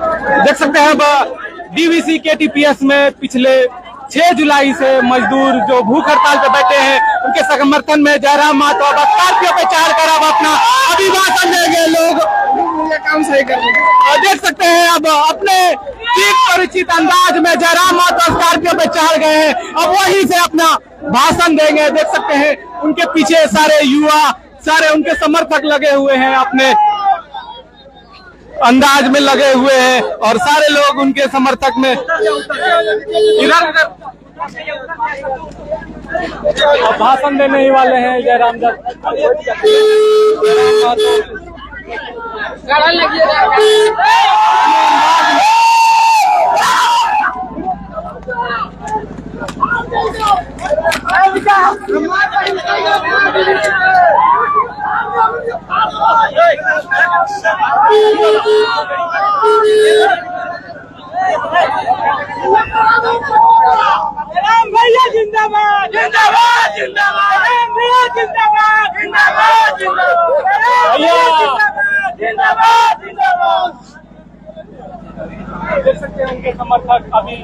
देख सकते हैं अब डीवीसी केटीपीएस में पिछले 6 जुलाई से मजदूर जो भूख हड़ताल पे बैठे हैं उनके समर्थन में जयराम महतो अब स्कॉर्पियो पे चढ़कर अब अपना अभिभाषण देंगे। लोग ये काम सही कर देख सकते हैं अब अपने ठीक परिचित अंदाज में जयराम महतो स्कॉर्पियो पे चढ़ गए हैं, अब वहीं से अपना भाषण देंगे। देख सकते हैं उनके पीछे सारे युवा, सारे उनके समर्थक लगे हुए हैं, अपने अंदाज में लगे हुए हैं और सारे लोग उनके समर्थक में इधर भाषण देने ही वाले हैं। जयराम भैया जिंदाबाद जिंदाबाद जिंदाबाद भैया जिंदाबाद जिंदाबाद जिंदाबाद जिंदाबाद। देख सकते हैं उनके समर्थक अभी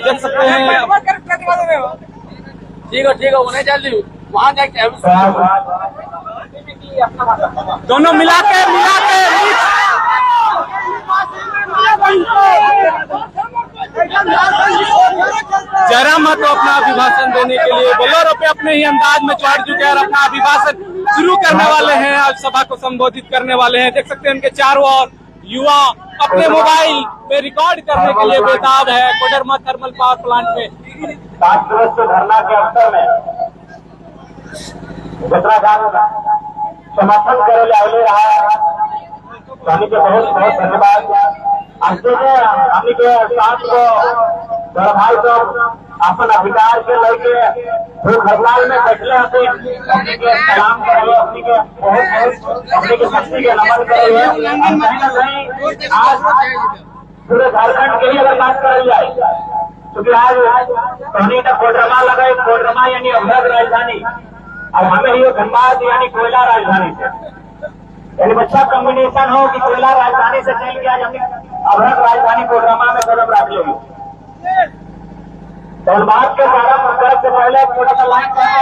देख सकते हैं। ठीक है उन्हें जल्दी वहाँ जाके दोनों मिला के जयराम महतो अपना अभिभाषण देने के लिए बोलेरो पे अपने ही अंदाज में चढ़ चुके हैं और अपना अभिभाषण शुरू करने वाले हैं। आज सभा को संबोधित करने वाले हैं। देख सकते हैं उनके चारों ओर युवा अपने मोबाइल पे रिकॉर्ड करने के लिए बेताब है। कोडरमा थर्मल पावर प्लांट में 5 दिवसीय धरना के अवसर में जितना समर्थन करे ले रहा हमने के बहुत बहुत धन्यवाद। आज हमने के साथ को भाई सब अपन अधिकार के लेके भूख हड़ताल में बैठले अपने के सलाम करे, अपने के बहुत अपने के शक्ति के नमन करे। कहीं न कहीं आज पूरे झारखंड के लिए अगर बात करी जाए क्योंकि आज कहनी का कोडरमा लगे, कोडरमा यानी अवैध राजधानी और हमें ये धनबाद यानी कोयला राजधानी से यानी अच्छा कॉम्बिनेशन हो कि कोयला राजधानी से चल के आज हमने अवैध राजधानी कोडरमा में कदम रख लेंगे। धनबाद के प्रारंभ करने से पहले थोड़ा सा लाइन है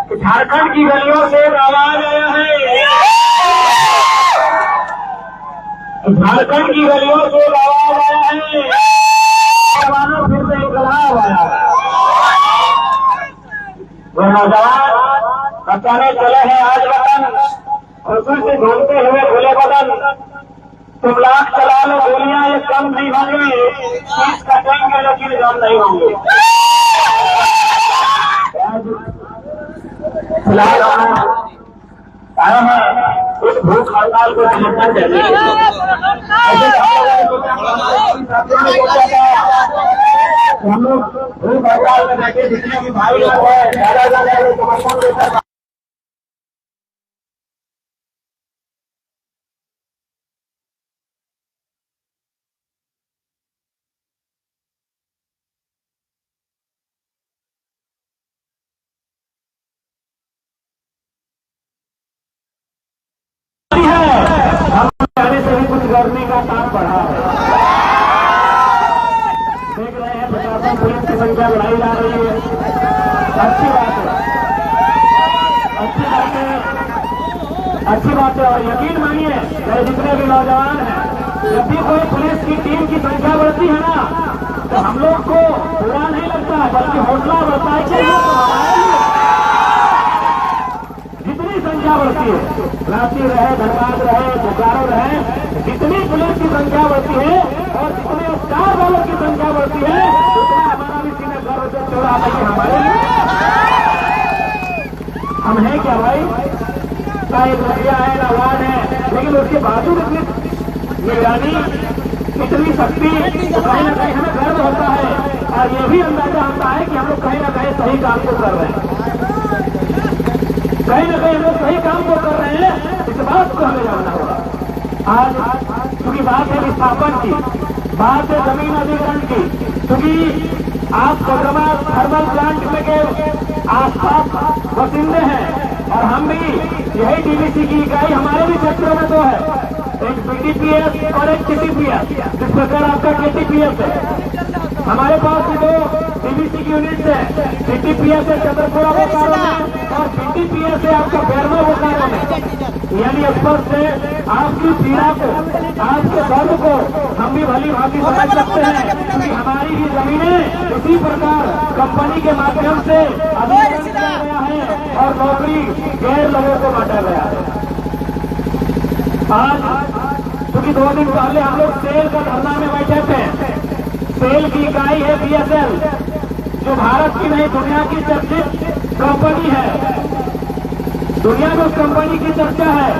कि झारखंड की गलियों से एक आवाज आया है, झारखंड की गलियों से एक आवाज आया है, फिर से इनकलाब आया है। वो नौजवान बचाने चले हैं आज वतन, खुशी से घूमते हुए खुले बदन। तुम लाख चला लो गोलियां ये कम नहीं होंगे, 30 कटेंगे लेकिन कम नहीं होंगे। फिलहाल आए हैं इस भूख हड़ताल को समर्थन देने हम लोग भूख हड़ताल में बैठे जितने भी भाई लोग हैं ज्यादा समर्थन देकर करने का काम बढ़ा है। देख रहे हैं प्रशासन पुलिस की संख्या बढ़ाई जा रही है, अच्छी बात है, अच्छी बात है, अच्छी बात है। और यकीन मानिए मेरे जितने भी नौजवान हैं, जब भी कोई पुलिस की टीम की संख्या बढ़ती है ना तो हम लोग को बुरा नहीं लगता बल्कि हौसला बढ़ता है कि जितनी संख्या बढ़ती है, रांची रहे, धनबाद रहे, बोकारो रहे, जितनी पुलिस की संख्या बढ़ती है और जितने स्टार वालों की संख्या बढ़ती है उतना हमारा भी सीने गर्व से चौड़ा है कि हमारे हम हैं क्या भाई, ना एक मुखिया है ना वार्ड है, लेकिन उसके बावजूद इतनी निगरानी, इतनी शक्ति, तो कहीं ना कहीं हमें गर्व होता है और ये भी अंदाजा होता है कि हम लोग कहीं ना कहीं सही काम को कर रहे हैं, कहीं ना कहीं हम लोग सही काम को कर रहे हैं। इस बात को हमें जानना होगा। आज क्योंकि बात है विस्थापन की, बात है जमीन अधिग्रहण की, क्योंकि आप कोडरमा थर्मल प्लांट में के आसपास बसिंदे हैं और हम भी यही डीवीसी की इकाई हमारे भी क्षेत्रों में तो है, एक बीटीपीएस और एक केटीपीएस, जिस प्रकार आपका केटीपीएस है। हमारे पास भी दो डीवीसी की यूनिट है, बीटीपीएस है छतरपुरा बोकारो में और बीटीपीएस है आपका बेरवा बोकारो में। यानी स्पर्श से आपकी पीड़ा को, आपके दर्द को हम भी भली भांति समझ सकते हैं कि हमारी ही जमीनें इसी प्रकार कंपनी के माध्यम से अधिग्रहण किया गया है और नौकरी गैर लोगों को बांटा गया है। आज क्योंकि 2 दिन पहले हम लोग सेल का धरना में बैठे थे। सेल की इकाई है बीएसएल, जो भारत की नहीं दुनिया की चर्चित कंपनी है, दुनिया में उस कंपनी की चर्चा है।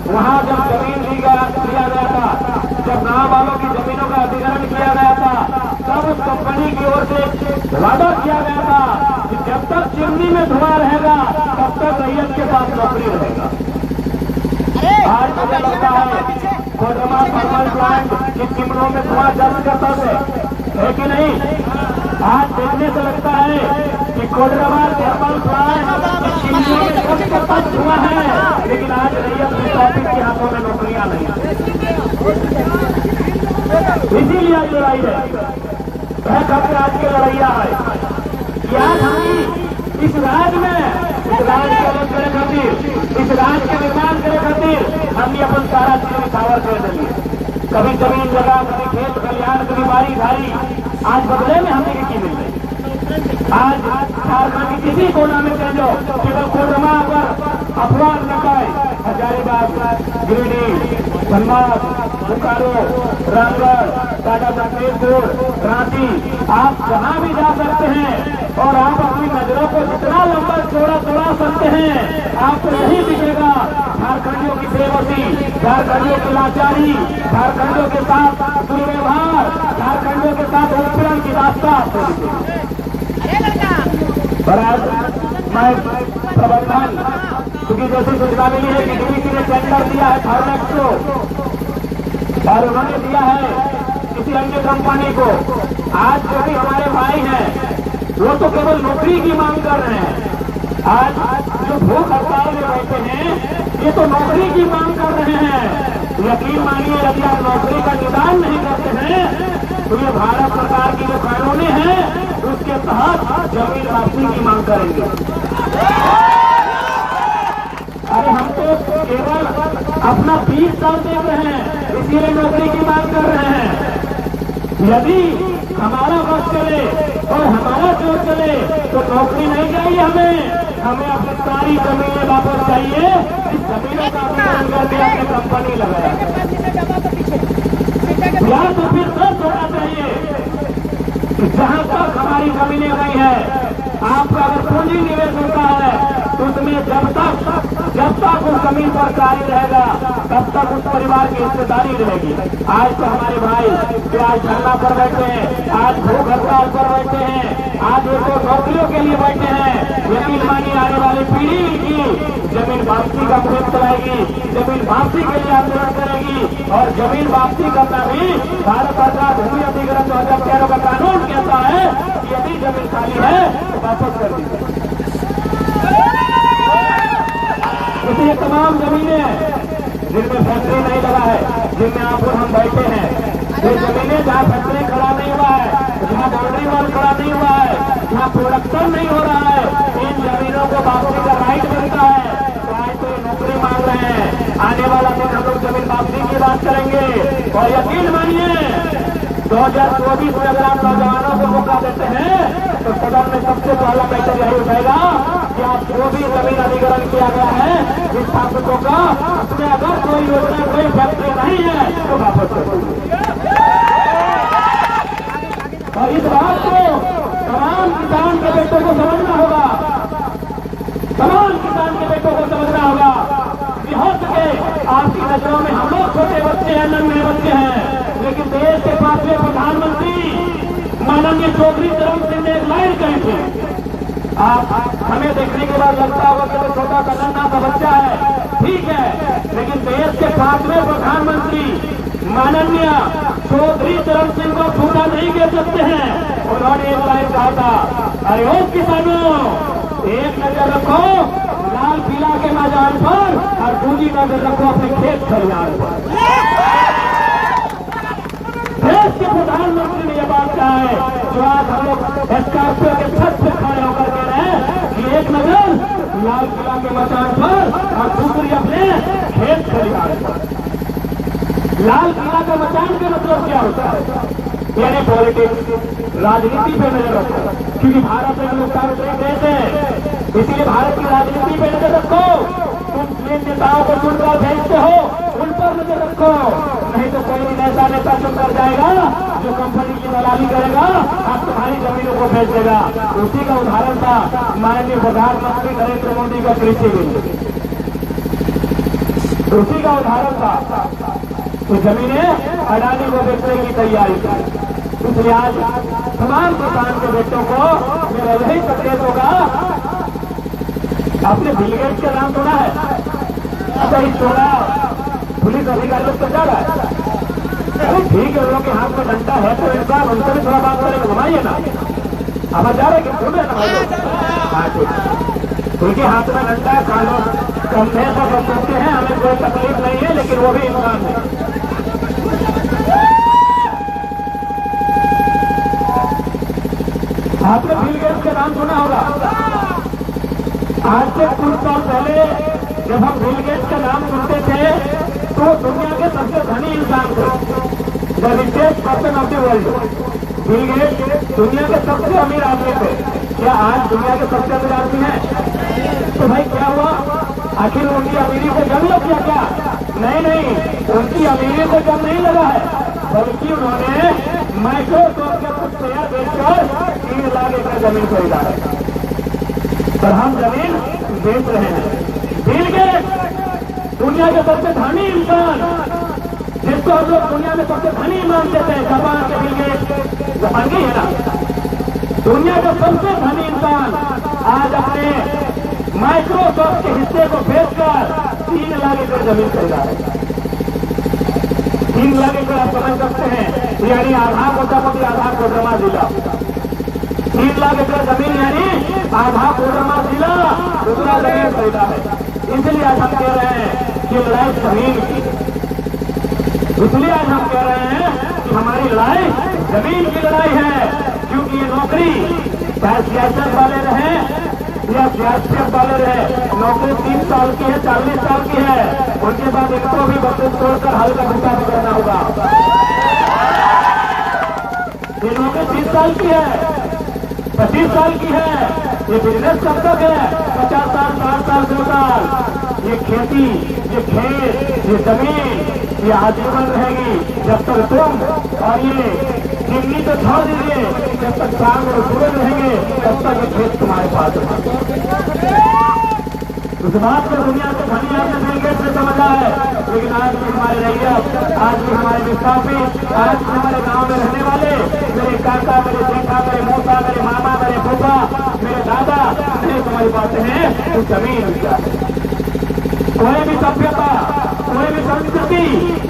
वहां जब जमीन लिया गया था, जब गांव वालों की जमीनों का अधिग्रहण किया गया था, तब उस कंपनी की ओर से वादा किया गया था कि जब तक चिमनी में धुआं रहेगा तब तक रैयत के पास नौकरी रहेगा। आज मुझे लगता है कोडरमा थर्मल प्लांट की चिमनों में धुआं जल्द करता है कि नहीं? आज देखने से लगता है कि कोडरमा थर्मल प्लांट की चिमनों में जल्द करता धुआं है, लेकिन आज रैयत विस्थापित के हाथों में नौकरियां नहीं। इसीलिए आज लड़ाई है, वह कब आज की लड़ैया है कि आज हम इस राज्य में इस राज्य के अलग करे खातिर, इस राज्य के निर्माण करे खातिर हमने अपन सारा चीज निछावर कर दिए। कभी जमीन जगह, कभी खेत खलिहान, कभी बारी धारी, आज बदले में हमें की मिल रही। आज झारखंड के किसी कोना में कह दो, केवल कोडरमा पर अफवाह न पाए, हजारीबाग, गिरिडीह, धनबाद, बोकारो, रामगढ़, टाटा जमशेदपुर, रांची, आप जहां भी जा सकते हैं और आप अपनी नजरों को जितना लंबा चौड़ा सकते हैं, आपको यही दिखेगा झारखंडियों की बेबसी, झारखंडियों की लाचारी, झारखंडियों के साथ दुर्व्यवहार, झारखंडियों के साथ उत्पीड़न की रास्ता आपको दिखेगी। और आज मैं प्रबंधन, क्योंकि जैसी सूचना मिली है कि डीवीसी ने टेंडर दिया है थर्मेक्स को और उन्होंने दिया है किसी अन्य कंपनी को। आज जो भी हमारे भाई हैं वो तो केवल नौकरी की मांग कर रहे हैं। आज जो भूख हड़ताल में बैठे हैं ये तो नौकरी की मांग कर रहे हैं। यकीन मानिए, यदि आप नौकरी का निदान नहीं करते हैं तो ये भारत सरकार की जो कानूनी है उसके तहत जमीन वापसी की मांग करेंगे। अरे हम तो केवल अपना 20 साल देख रहे हैं, इसीलिए नौकरी की मांग कर रहे हैं। यदि हमारा बस चले और हमारा जोर चले तो नौकरी नहीं चाहिए हमें अपनी सारी जमीनें वापस चाहिए। इस जमीनों का अधिग्रहण करके अपनी कंपनी लगाया या तो फिर सब होना चाहिए कि जहां तक हमारी जमीनें गई है, आपका अगर पूंजी निवेश होता है तो उसमें जब तक उस जमीन पर कार्य रहेगा तब तक उस परिवार की हिस्सेदारी रहेगी। आज तो हमारे भाई जो आज धरना पर बैठे हैं, आज भूख हड़ताल पर बैठे हैं, आज वो तो नौकरियों के लिए बैठे हैं। यकीन मानिए आने वाली पीढ़ी की जमीन वापसी का मुहिम चलाएगी, जमीन वापसी के लिए आंदोलन करेगी और जमीन वापसी करना भी भारत सरकार भूमि अधिग्रहण 2013 का कानून कहता है कि यदि जमीन खाली है तो वापस कर दीजिए। इसलिए तमाम जमीनें जिनमें फैक्ट्री नहीं लगा है, जिनमें आप और हम बैठे हैं, ये जमीनें जहाँ फैक्ट्री खड़ा नहीं हुआ है, जहाँ बाउंड्री वॉल खड़ा नहीं हुआ है, जहाँ प्रोडक्शन नहीं हो रहा है, इन जमीनों को वापसी का राइट बनता है। तो आज तो ये नौकरी मांग रहे हैं, आने वाला दिन हम लोग जमीन वापसी की बात करेंगे। और यकीन मानिए 2024 में अगर आप नौजवानों को मौका देते हैं तो सदन में सबसे पहला मैटर यही उठेगा कि आप जो भी जमीन अधिग्रहण किया गया है विस्थापितों का, उसमें अगर कोई योजना, कोई फैक्ट्री नहीं है तो वापस कर दीजिए। और इस बात को तमाम किसान के बेटों को समझना होगा, तमाम किसान के बेटों को समझना होगा कि हो सके आपकी नजरों में हम लोग छोटे बच्चे हैं, नन्हे बच्चे हैं, लेकिन देश के 5वें प्रधानमंत्री माननीय चौधरी चरण सिंह ने एक लाइन कही थी। आप हमें देखने के बाद लगता होगा कि तो छोटा सा नन्हा सा बच्चा है, ठीक है, लेकिन देश के 5वें प्रधानमंत्री माननीय चौधरी चरण सिंह को झूठा नहीं कह सकते हैं। उन्होंने एक लाइन कहा था, अरे ओ किसानों, एक नजर रखो, लाल पीला लाल किला के मचान पर और दूसरी अपने खेत खलिहान पर। लाल किला का मचान का मतलब क्या होता है? यानी पॉलिटिक्स, राजनीति पे नजर रखो, क्योंकि भारत एक लोकतांत्रिक देश है, इसीलिए भारत की राजनीति पे नजर रखो। तुम जिन नेताओं को चुनकर भेजते हो उन पर नजर रखो, नहीं तो कोई भी ऐसा नेता चुनकर जाएगा जो कंपनी की दलाली करेगा, आप तुम्हारी जमीनों को बेच देगा। उसी का उदाहरण था माननीय प्रधानमंत्री नरेंद्र मोदी का कृषि बिल, उसी का उदाहरण था। तो जमीनें अडानी को बेचने की तैयारी थी। इसलिए आज तमाम किसान के बेटों को मेरा यही संदेश होगा, आपने बिल गेट्स का नाम सुना है? अच्छा, इस थोड़ा पुलिस अधिकारी लोग तो जा रहा है, अरे ठीक है, लोगों के हाथ में डंडा है तो इनका उनसे भी थोड़ा बात करेंगे, घुमाइए ना। अब जा रहे कि सुन रहे ना? हाँ ठीक, उनके हाथ में डंडा, कानून कंधे पर रखते हैं, हमें कोई तकलीफ नहीं है, लेकिन वो भी इंसान है। आपने बिल गेट्स का नाम सुना होगा। आज से कुछ साल पहले जब हम बिल गेट्स का नाम सुनते थे तो दुनिया के सबसे धनी इंसान थे, the richest person of the world. Bill Gates दुनिया के सबसे अमीर आदमी थे। क्या आज दुनिया के सबसे अमीर आदमी हैं? तो भाई क्या हुआ? आखिर उनकी अमीरी को जंग लग गया क्या? नहीं, उनकी अमीरी को जंग नहीं लगा है, बल्कि उन्होंने माइक्रोसॉफ्ट के कुछ शेयर बेचकर 3 लाख एकड़ जमीन खरीदा है और हम जमीन बेच रहे हैं। बिल गेट्स दुनिया के सबसे धनी इंसान, जिसको हम लोग दुनिया में सबसे धनी मानते थे, जापान के बिल गेट्स, जापान की है ना, दुनिया का सबसे धनी इंसान आज अपने माइक्रोसॉफ्ट के हिस्से को बेचकर 3 लाख एकड़ जमीन खरीदा है। 3 लाख एकड़ आप समझ सकते हैं, यानी आधा मोटामोटी आधा कोडरमा जिला। 3 लाख एकड़ जमीन यानी आधा कोडरमा जिला दूसरा जमीन खरीदा है। इसलिए आज हम कह रहे हैं कि लड़ाई जमीन की, इसलिए आज हम कह रहे हैं कि हमारी लड़ाई जमीन की लड़ाई है, क्योंकि ये नौकरी चाहे सियासत वाले रहे या सियासत वाले रहे, नौकरी 3 साल की है, 40 साल की है, उनके बाद इनको भी बत्तीस छोड़कर हल का भूखा भी करना होगा। ये नौकरी 30 साल की है, 25 साल की है, ये बिजनेस कब तक है? 50 साल, 60 साल, 2 साल। ये खेती, ये खेत, ये जमीन, ये आजीवन रहेगी जब तक तुम और ये चिमनी तो छोड़ दीजिए, जब तक चांद और सूरज रहेंगे तब तक ये खेत तुम्हारे पास रहेगा। उस बात को दुनिया से धनी आपने बिल गेट्स से समझा है, लेकिन आज भी हमारे रैयत, आज भी हमारे विस्थापित, आज भी हमारे गांव में रहने वाले मेरे काका, मेरे जेठा, मेरे मौसा, मेरे मामा, मेरे फूफा, मेरे दादा नहीं समझ पाते हैं तो जमीन क्या है। कोई भी सभ्यता, कोई भी संस्कृति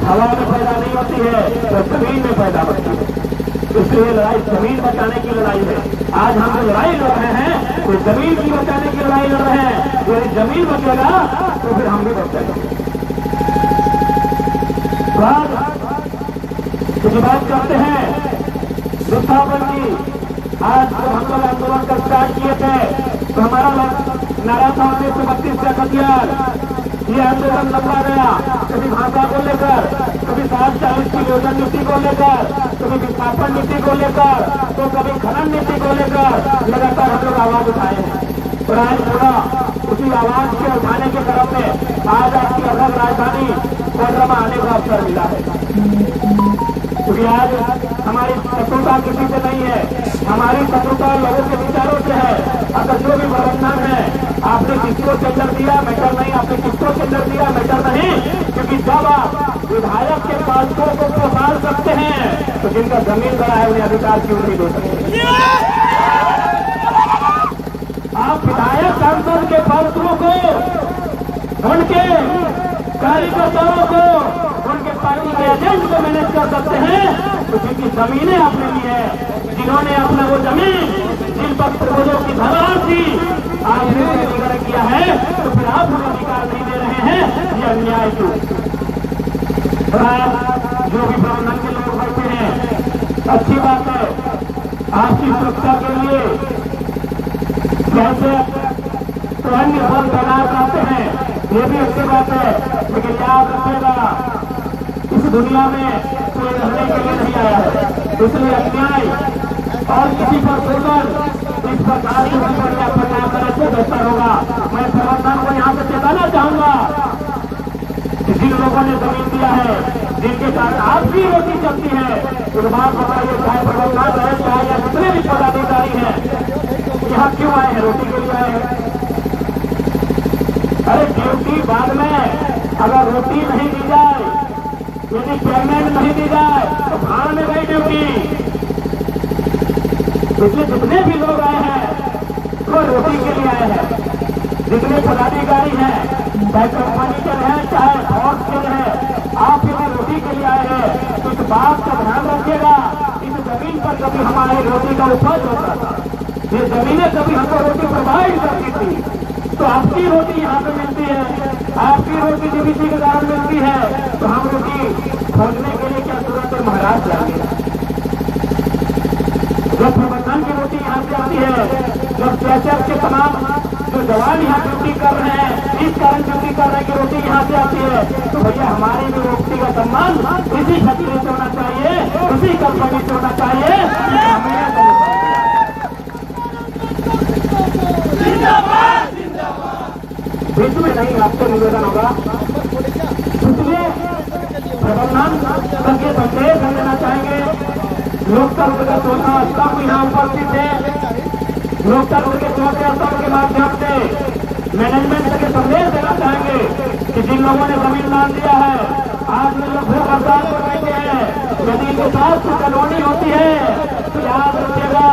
हवा में पैदा नहीं होती है, तो जमीन में पैदा होती है। इसलिए लड़ाई जमीन बचाने की लड़ाई है। आज हम जो लड़ाई लड़ रहे हैं तो जमीन की बचाने की लड़ाई लड़ रहे हैं। यदि जमीन बचेगा तो फिर हम भी बचेंगे। कुछ बात करते हैं विस्थापन की। आज जब हम लोग आंदोलन का स्टार्ट किए थे तो हमारा नारा था 1932 का हथियार। ये आंदोलन लंबा गया, कभी भाषा को लेकर, कभी 740 की योजना नीति को लेकर, कभी विस्थापन नीति को लेकर, तो कभी खनन नीति को लेकर लगातार हम लोग आवाज उठाए हैं। और आज पूरा उसी आवाज के उठाने के क्रम में आज आपकी अलग राजधानी कोडरमा आने का अवसर मिला है, क्योंकि आज हमारी शत्रुता किसी से नहीं है, हमारी शत्रुता लोगों के विचारों से है। अगर जो भी प्रबंधन है, आपने किसको टेंडर दिया मैटर नहीं, आपने किसको टेंडर दिया मैटर नहीं, क्योंकि जब आप विधायक के पासपों को पोसाल सकते हैं तो जिनका जमीन बड़ा है उन्हें अधिकार क्यों नहीं दे सकते? आप विधायक सांसद के पासपों को, उनके कार्यकर्ताओं को, उनके पार्टी के एजेंट को मैनेज कर सकते हैं तो जिनकी जमीनें आपने ली है, जिन्होंने अपना वो जमीन जिन पर पूर्वजों की धरोहर थी आपने अधिग्रहण किया है, तो फिर आप उन्हें अधिकार नहीं दे रहे हैं, ये अन्याय क्यों? जो भी प्रबंधन के लोग बैठे हैं, अच्छी बात है, आपकी सुरक्षा के लिए कैसे तो अन्य सब तैनात करते हैं, ये भी अच्छी बात है। लेकिन याद रखिएगा, इस दुनिया में कोई रहने के लिए नहीं आया है, इसलिए अन्याय और किसी पर शोषण इस प्रकार की प्रक्रिया प्रदान करने से बेहतर होगा। मैं प्रबंधन को यहाँ से चेताना चाहूंगा कि जिन लोगों ने जमीन दिया है, जिनके साथ आपकी रोटी चलती है, उस बात बताइए, चाहे प्रबंधन रहे चाहे या जितने भी पदाधिकारी हैं, यहाँ क्यों आए हैं? रोटी के लिए आए हैं। अरे ड्यूटी बाद में, अगर रोटी नहीं दी जाए, यदि पेमेंट नहीं दी जाए तो भाड़ में गई ड्यूटी। इसलिए जितने भी लोग आए हैं वो रोटी के लिए आए हैं। जितने पदाधिकारी हैं, चाहे कंपनी के हैं चाहे फोर्स के हैं, आप यदि रोटी के लिए आए हैं तो इस बात का ध्यान रखिएगा, इस जमीन पर कभी हमारी रोटी का उपज होता था, ये जमीनें कभी हमको रोटी प्रोवाइड करती थी। तो आपकी रोटी यहाँ पे मिलती है, आपकी रोटी डीवीसी के कारण मिलती है, तो हम रोटी खोजने के लिए क्या तुरंत महाराज जाएंगे? जब प्रबंधन की रोटी यहाँ से आती है, जब कैचर के तमाम जो जवान यहाँ ड्यूटी कर रहे हैं, इस कारण ड्यूटी कर रहे हैं कि रोटी यहाँ से आती है, तो भैया हमारी भी रोटी का सम्मान इसी फैक्ट्री से होना चाहिए, इसी कंपनी से होना चाहिए। बीच में नहीं, आपसे निवेदन होगा, इसलिए प्रबंधन करके संदेश देना चाहेंगे। लोकतंत्र का चौथा स्तंभ यहाँ उपस्थित है, लोकतंत्र के चौथे स्तंभ के माध्यम से मैनेजमेंट के संदेश देना चाहेंगे कि जिन लोगों ने जमीन दान दिया है, आज में लोग भूख हड़ताल पर बैठे हैं, यदि इनके साथ कुछ कॉलोनी होती है तो याद रखिएगा,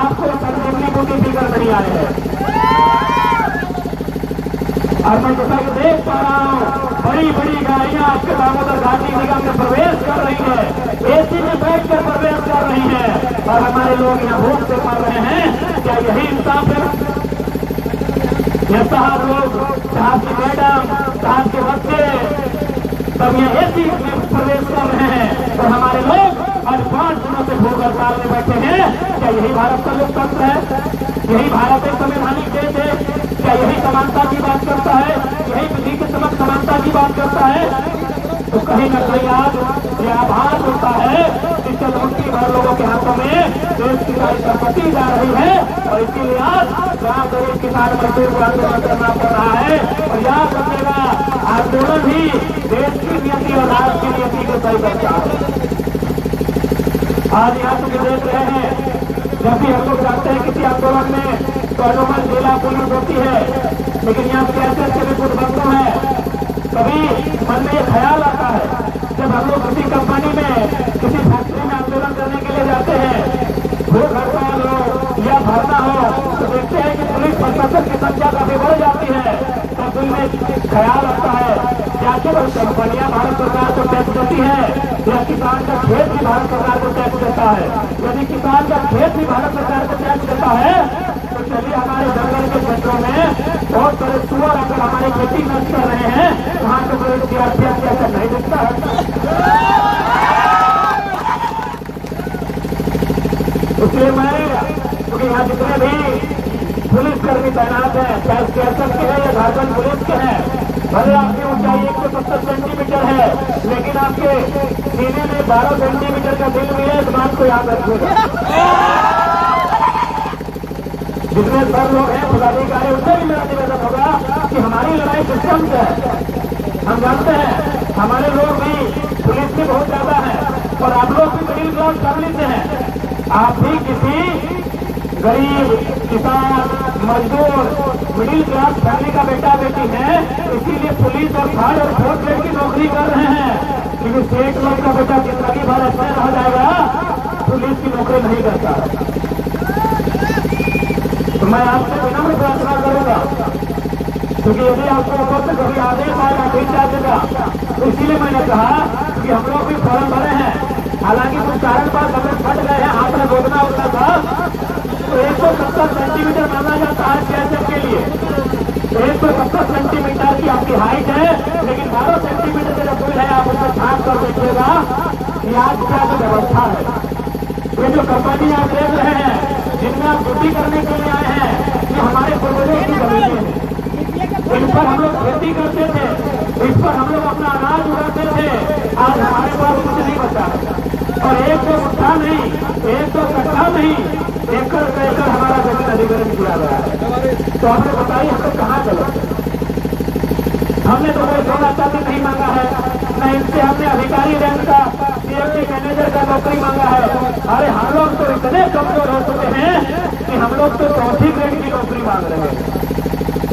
आपको संजीवनी बूटी पीकर नहीं आए हैं। और मैं जैसा कि देख पा रहा हूँ, बड़ी बड़ी गाड़ियां आपके दामोदर घाटी निगम में प्रवेश कर रही है, एसी में बैठकर प्रवेश कर रही है, और हमारे लोग यहाँ भूख से मर रहे हैं। क्या यही इंसाफ है? ये साहब लोग, साहब की मैडम, साहब के बच्चे सब यहाँ एसी में प्रवेश कर रहे हैं, और हमारे लोग आज 5 दिनों से भूख हड़ताल में बैठे हैं। क्या यही भारत का लोकतंत्र है? यही भारत एक संवैधानिक देश है? क्या यही समानता की बात करता है? यही विधि के समक्ष समानता की बात करता है? तो कहीं न कहीं आज यह आभास होता है कि मुट्ठी भर लोगों के हाथों में देश की सारी संपत्ति जा रही है, और इसीलिए आज गांव गरीब किसान मजदूर को आंदोलन करना पड़ रहा है। और याद रखिएगा, आंदोलन ही देश की नीति और राष्ट्र की नीति को सही करता है। आज यहाँ से देख रहे हैं, जब भी हम लोग जाते हैं किसी आंदोलन में तो अनुमन जिला पुलिस होती है, लेकिन यहाँ कैसे भी कुछ बंधु है। कभी मन में ये ख्याल आता है, जब हम लोग किसी कंपनी में, किसी फैक्ट्री में आंदोलन करने के लिए जाते हैं, भूख हड़ताल हो या धरना हो, तो देखते हैं कि पुलिस प्रशासन की संख्या काफी बढ़ जाती है। तो दिल में ख्याल आता है, क्या केवल कंपनियां भारत सरकार को टैक्स देती है या किसान का खेत भी भारत सरकार को टैक्स देता है? यदि किसान का खेत भी भारत सरकार को टैक्स देता है तो चलिए, हमारे जंगल के क्षेत्रों में बहुत सारे सुअर अगर हमारी खेती नष्ट कर रहे हैं, वहां तो कोई सीआरपीएफ ऐसा नहीं दिखता है। इसलिए मैं, क्योंकि यहाँ जितने भी पुलिसकर्मी तैनात हैं, चाहे स्टेशन के हैं या झारखंड पुलिस के हैं, भले आपकी ऊंचाई 170 सेंटीमीटर है, लेकिन आपके सीने में 12 सेंटीमीटर का दिल भी है, इस बात को याद रखिएगा। जितने सर लोग हैं पदाधिकारी, उनसे भी मेरा निवेदन होगा कि हमारी लड़ाई सिस्टम से है। हम जानते हैं हमारे लोग भी पुलिस में बहुत ज्यादा है, और आप लोग भी मिडिल क्लास फैमिली से हैं। आप भी किसी गरीब किसान मजदूर मिडिल क्लास फैमिली का बेटा बेटी है, इसीलिए पुलिस और थर्ड और फोर्थ ग्रेड की नौकरी कर रहे हैं। क्योंकि स्टेट लोग का बेटा जिंदगी भर ऐसे रह जाएगा, पुलिस की नौकरी नहीं करता। तो मैं आपसे विनम्र प्रार्थना करूंगा, क्योंकि यदि आपको ऊपर से कभी आदेश आएगा ठीक जाएगा, तो इसीलिए मैंने कहा कि हम लोग भी फॉर्म भरे हैं। हालांकि कुछ कारण पर हम लोग फट गए हैं, हाथ में गोदना होता था, तो 170 सेंटीमीटर माना जाता है कैसे के लिए। 170 सेंटीमीटर की आपकी हाइट है, लेकिन 12 सेंटीमीटर का जो पुल है, आप उसमें छाप कर देखिएगा कि आज क्या व्यवस्था है। ये जो कंपनी आप देख रहे हैं, जिनमें आप ड्यूटी करने के लिए आए हैं, ये हमारे पूर्वजों की जमीनें हैं। इन पर हम लोग खेती करते थे, इस पर हम लोग अपना अनाज उगाते थे। आज हमारे पास कुछ नहीं बचा और एक तो मुठ्ठा नहीं, एक तो कट्ठा नहीं, एकड़ एकड़ हमारा जमीन अधिग्रहण किया गया है। तो हमें बताइए हम लोग कहाँ चले? हमने तो कोई सोना चांदी नहीं मांगा है, न इनसे हमने अधिकारी रैंक का सीएमडी मैनेजर का नौकरी मांगा है। अरे हम लोग तो इतने कमजोर हो चुके हैं कि हम लोग तो चौथी ग्रेड की नौकरी मांग रहे हैं।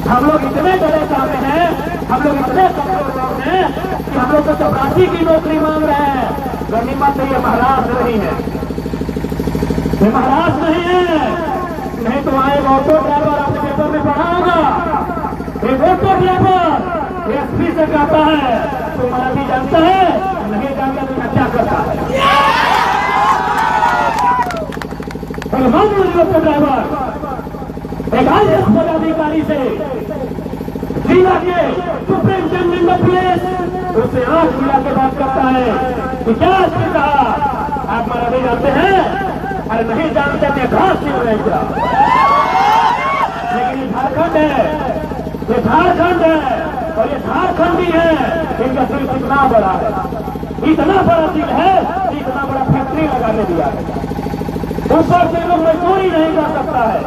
हम लोग इतने बड़े चाहते हैं, हम लोग इतने कमजोर लोग हैं कि हम लोग तो चपरासी की नौकरी मांग रहे हैं। गनीमत ये महाराष्ट्र नहीं है, ये महाराष्ट्र नहीं है। नहीं तो वहां एक ऑटो ड्राइवर आपने पेपर में पढ़ा होगा, एक ऑटो ड्राइवर एसपी से कहता है तो मराठी जानता है, नहीं जानता तो क्या करता है। ऑटो ड्राइवर एक आईएएस पदाधिकारी से जिला के सुप्रिंटेंडेंट ऑफ पुलिस उससे आंख मिला के बात करता है कि क्या आपने कहा, आप मराठी जानते हैं? अरे नहीं जानते थे, घास छीन रहे थे। लेकिन ये झारखंड है, ये झारखंड है और ये झारखंडी है। इनका दिल कितना बड़ा है, इतना बड़ा दिल है, इतना बड़ा फैक्ट्री लगाने दिया है। ऊपर से लोग मजदूरी नहीं कर सकता है,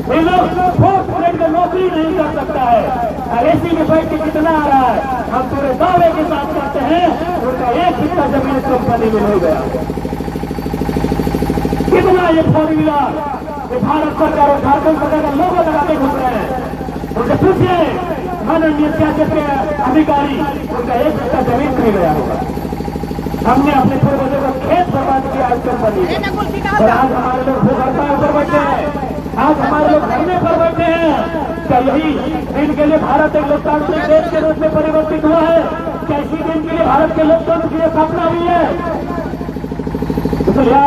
ये लोग फोर्थ ग्रेड में नौकरी नहीं कर सकता है। और एसी में बैठ के कितना आ रहा है, हम पूरे दावे के साथ करते हैं उनका एक हिस्सा जमीन कंपनी में हो गया। कितना ये फोर व्हीलर ये भारत सरकार और झारखंड सरकार का लोगो लगा के घूम रहे हैं। उनसे पूछिए माननीय सियासत के अधिकारी, उनका एक हिस्सा जमीन नहीं गया होगा। हमने अपने पूर्वजों को खेत बर्बाद किया आज कंपनी, और आज हमारे लोग भूख हड़ताल पर बैठे हैं, आज हमारे लोग धरने पर बैठे हैं। क्या यही दिन के लिए भारत एक लोकतांत्रिक देश के रूप में परिवर्तित हुआ है? क्या इसी दिन के लिए भारत के लोकतंत्र की स्थापना हुई है? इसलिए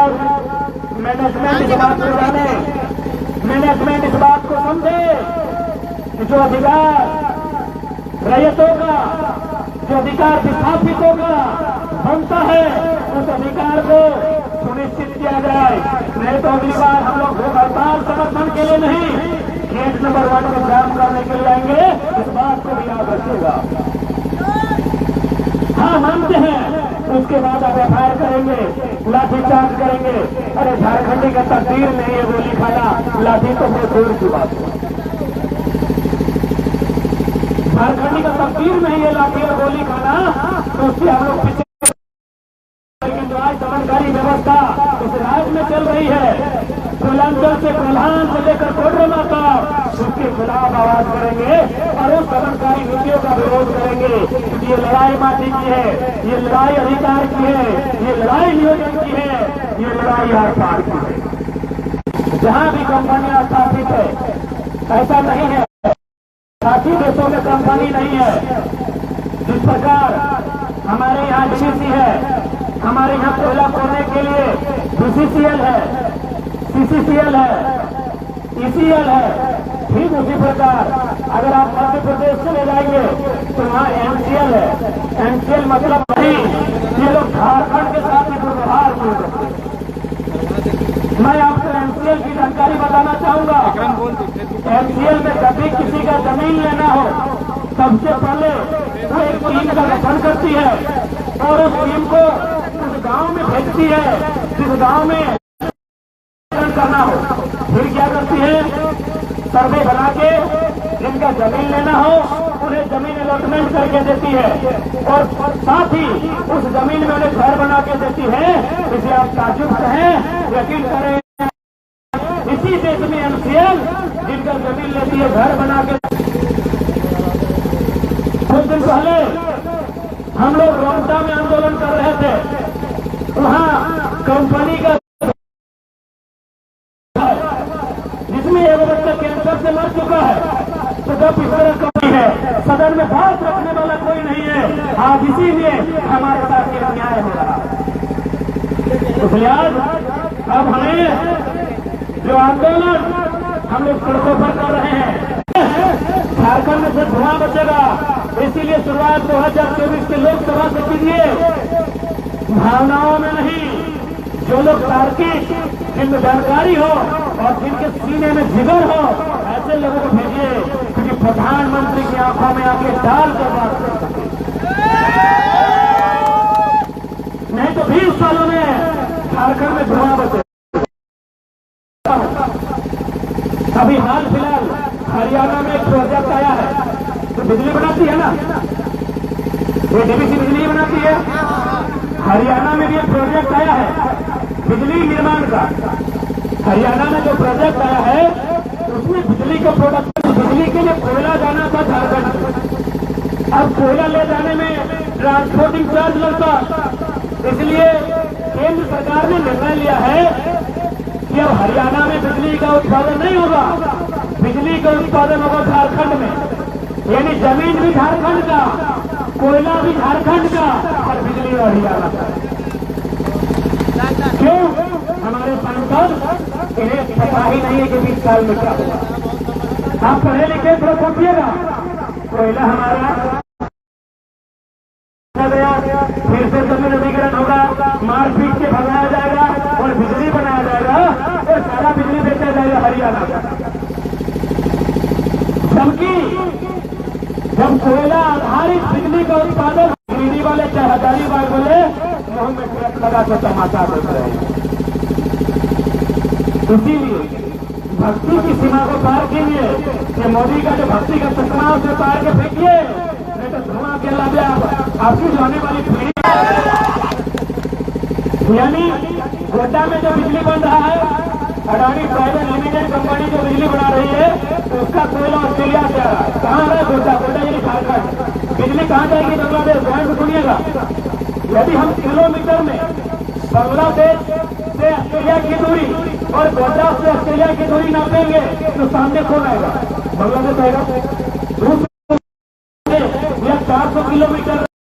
मैनेजमेंट इस बात को जाने, मैनेजमेंट इस बात को समझे कि जो अधिकार रैयतों का, जो अधिकार विस्थापितों का बनता है, उस अधिकार को सुनिश्चित किया जाए। नहीं तो अगली बार हम लोग भूख हड़ताल समर्थन के लिए नहीं, गेट नंबर 1 में जाम करने के लिए आएंगे। इस बात को भी याद रखिएगा। हाँ मानते हैं, उसके बाद आप एफआईआर करेंगे, लाठीचार्ज करेंगे। अरे झारखंडी का तकदीर नहीं है गोली खाना, लाठी तो बहुत दूर की बात है। झारखंडी का तकदीर नहीं है लाठी और गोली खाना, तो उससे हम लोग पीछे। लेकिन जो आज दमनकारी व्यवस्था उस राज्य में चल रही है, पूर्वांचल से कोल्हान से लेकर कोडरमा तक, उसके खिलाफ आवाज करेंगे और उस दमनकारी नीतियों का विरोध करेंगे। ये लड़ाई माटी की है, ये लड़ाई अधिकार की है, ये लड़ाई नियोजन की है, ये लड़ाई आर पार की है। जहां भी कंपनियां स्थापित है, ऐसा नहीं है बाकी देशों में कंपनी नहीं है। जिस प्रकार हमारे यहाँ डीवीसी है, हमारे यहाँ कोयला खोदने के लिए बीसीसीएल है, सीसीसीएल है, ईसीएल है, ठीक उसी प्रकार अगर आप मध्य प्रदेश चले जाएंगे तो वहाँ एमसीएल है। एमसीएल मतलब नहीं, ये लोग झारखंड के साथ ही व्यवहार कर सकते हैं। मैं आपको एमसीएल की जानकारी बताना चाहूंगा। एमसीएल में जब भी किसी का जमीन लेना हो, सबसे पहले वो एक टीम का गठन करती है और उस टीम को उस गांव में भेजती है जिस गांव में करना हो। फिर क्या करती है, सर्वे बना के जिनका जमीन लेना हो उन्हें जमीन अलॉटमेंट करके देती है और साथ ही उस जमीन में उन्हें घर बना के देती है। इसे आप ताजुब कहें, यकीन करें, इसी देश में एमसीएल जिनका जमीन लेती है घर बना के। कुछ दिन पहले हम लोग रोहता में आंदोलन कर रहे थे, वहां कंपनी का जिसमें एक बच्चा कैंसर से मर चुका है, तो जब इस तरह कंपनी है, सदन में बात रखने वाला कोई नहीं है। आज इसीलिए हमारे साथ ये अन्याय हो रहा है। इसलिए आज अब हमें जो आंदोलन हम लोग सड़कों पर कर रहे हैं, झारखंड में से धुआं बचेगा। इसीलिए शुरुआत 2024 के लोकसभा से कीजिए, भावनाओं में नहीं। जो लोग तार्किक, जिनमें जानकारी हो और जिनके सीने में जिगर हो, ऐसे लोगों को भेजिए, क्योंकि प्रधानमंत्री की आंखों में आके डाल कर बात कर सके। नहीं तो 20 सालों में झारखंड में धुआं बचे। अभी हाल फिलहाल हरियाणा में एक प्रोजेक्ट आया है तो बिजली बनाती है ना, ये डीवीसी बिजली बनाती है। हरियाणा में भी एक प्रोजेक्ट आया है बिजली निर्माण का। हरियाणा में जो प्रोजेक्ट आया है उसमें बिजली का प्रोडक्शन, बिजली के लिए कोयला जाना था झारखंड। अब कोयला ले जाने में ट्रांसपोर्टिंग चार्ज लगता, इसलिए केंद्र सरकार ने निर्णय लिया है कि अब हरियाणा में बिजली का उत्पादन नहीं होगा, बिजली का उत्पादन होगा झारखंड में। यानी जमीन भी झारखंड का, कोयला भी झारखंड का और बिजली हरियाणा का। क्यों? हमारे सांसद इन्हें पता ही नहीं है कि 20 साल में क्या होगा। आप पढ़े लिखे तो सोचिएगा, कोयला हमारा गया, फिर से जमीन अधिग्रहण होगा, मारपीट के भगाया जाएगा और बिजली बनाया जाएगा और सारा बिजली बेचा जाएगा हरियाणा का। जबकि जब कोयला आधारित बिजली का उत्पादन गिरिडीह वाले चाहे हजारीबाग वाले मुंह में पेट लगा तो तमाशा देख रहे हैं। इसीलिए भक्ति की सीमा को पार कीजिए कि मोदी का जो भक्ति का चश्मा उसे पार के फेंकिए, नहीं तो धुआं के अलावा आपकी जो आने वाली पीढ़ी, यानी गोड्डा में जो बिजली बन रहा है, अडानी प्राइवेट लिमिटेड कंपनी जो बिजली बना रही है उसका कोयला ऑस्ट्रेलिया से आ रहा है। कहाँ है गोड्डा? गोड्डा यानी झारखंड। बिजली कहाँ जाएगी? बांग्लादेश। ध्यान से सुनिएगा, यदि हम किलोमीटर में बांग्लादेश से ऑस्ट्रेलिया की दूरी और गोड्डा से ऑस्ट्रेलिया की दूरी नापेंगे तो सामने कौन आएगा? बांग्लादेश आएगा। रूस या 400 किलोमीटर